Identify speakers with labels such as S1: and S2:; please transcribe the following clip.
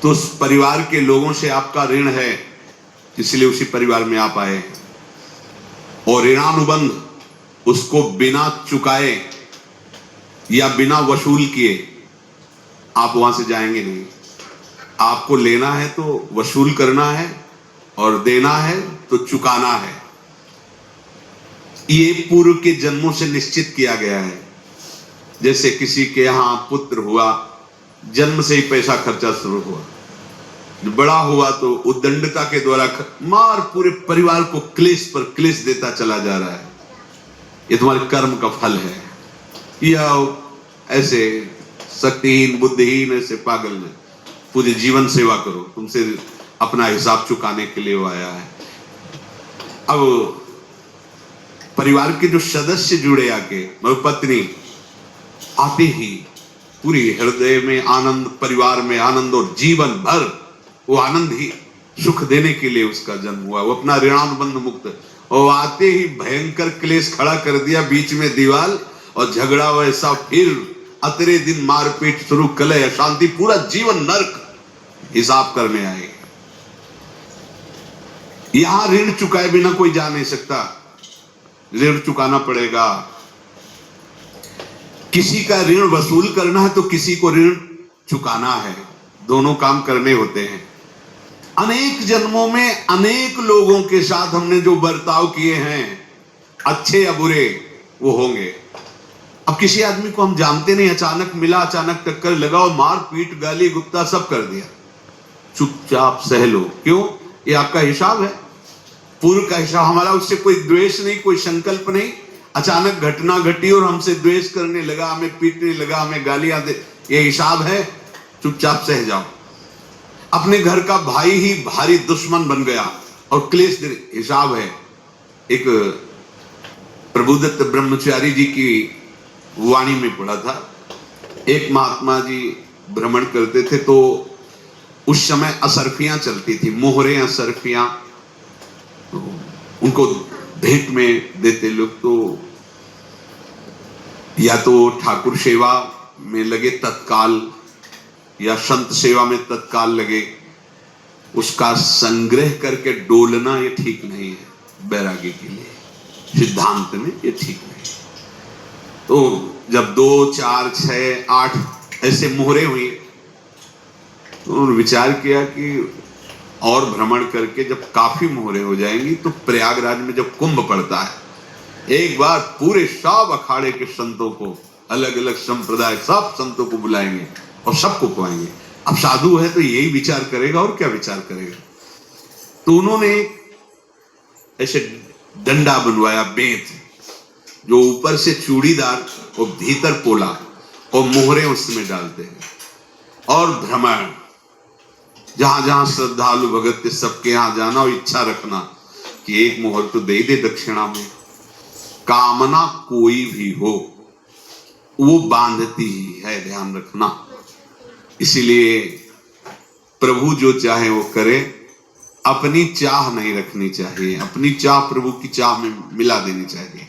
S1: तो उस परिवार के लोगों से आपका ऋण है, इसलिए उसी परिवार में आप आए। और ऋणानुबंध उसको बिना चुकाए या बिना वसूल किए आप वहां से जाएंगे नहीं। आपको लेना है तो वसूल करना है, और देना है तो चुकाना है। ये पूर्व के जन्मों से निश्चित किया गया है। जैसे किसी के यहां पुत्र हुआ, जन्म से ही पैसा खर्चा शुरू हुआ, बड़ा हुआ तो उद्दंडता के द्वारा मार पूरे परिवार को क्लेश पर क्लेश देता चला जा रहा है। ये तुम्हारे कर्म का फल है। या ऐसे शक्तिहीन बुद्धिहीन ऐसे पागल ने पूरी जीवन सेवा करो, तुमसे अपना हिसाब चुकाने के लिए वो आया है। अब परिवार के जो सदस्य जुड़े आके, मतलब पत्नी आते ही पूरी हृदय में आनंद, परिवार में आनंद, और जीवन भर वो आनंद ही सुख देने के लिए उसका जन्म हुआ। वो अपना ऋणानुबंध मुक्त, और आते ही भयंकर क्लेश खड़ा कर दिया, बीच में दीवार और झगड़ा वैसा, फिर अतरे दिन मारपीट शुरू, कलह अशांति, पूरा जीवन नरक हिसाब करने आए। यहां ऋण चुकाए बिना कोई जा नहीं सकता, ऋण चुकाना पड़ेगा। किसी का ऋण वसूल करना है तो किसी को ऋण चुकाना है, दोनों काम करने होते हैं। अनेक जन्मों में अनेक लोगों के साथ हमने जो बर्ताव किए हैं, अच्छे या बुरे, वो होंगे। अब किसी आदमी को हम जानते नहीं, अचानक मिला, अचानक टक्कर लगा और मार पीट गाली गुप्ता सब कर दिया, चुपचाप सह लो। क्यों? ये आपका हिसाब है, पूर्व का हिसाब। हमारा उससे कोई द्वेष नहीं, कोई संकल्प नहीं। अचानक घटना घटी और हमसे द्वेष करने लगा, हमें पीटने लगा, हमें गालियां दे, ये हिसाब है, चुपचाप सह जाओ। अपने घर का भाई ही भारी दुश्मन बन गया और क्लेश दे, हिसाब है। एक प्रभुदत्त ब्रह्मचारी जी की वाणी में पढ़ा था, एक महात्मा जी भ्रमण करते थे तो उस समय असरफियां चलती थी, मोहरे असरफियां, तो उनको भेंट में देते लोग। तो या तो ठाकुर सेवा में लगे तत्काल, या संत सेवा में तत्काल लगे, उसका संग्रह करके डोलना ये ठीक नहीं है। बैरागी के लिए सिद्धांत में ये ठीक नहीं। तो जब 2, 4, 6, 8 ऐसे मोहरे हुई तो उन्होंने विचार किया कि और भ्रमण करके जब काफी मोहरे हो जाएंगी तो प्रयागराज में जब कुंभ पड़ता है, एक बार पूरे सब अखाड़े के संतों को, अलग अलग संप्रदाय सब संतों को बुलाएंगे और सबको खुआएंगे। अब साधु है तो यही विचार करेगा, और क्या विचार करेगा। तो उन्होंने ऐसे डंडा बनवाया, बेंत, जो ऊपर से चूड़ीदार और भीतर पोला, और मोहरे उसमें डालते हैं। और भ्रमण, जहां जहां श्रद्धालु भगत के सबके यहां जाना और इच्छा रखना कि एक मोहर तो दे दे दक्षिणा में। कामना कोई भी हो वो बांधती ही है, ध्यान रखना। इसीलिए प्रभु जो चाहे वो करे, अपनी चाह नहीं रखनी चाहिए, अपनी चाह प्रभु की चाह में मिला देनी चाहिए।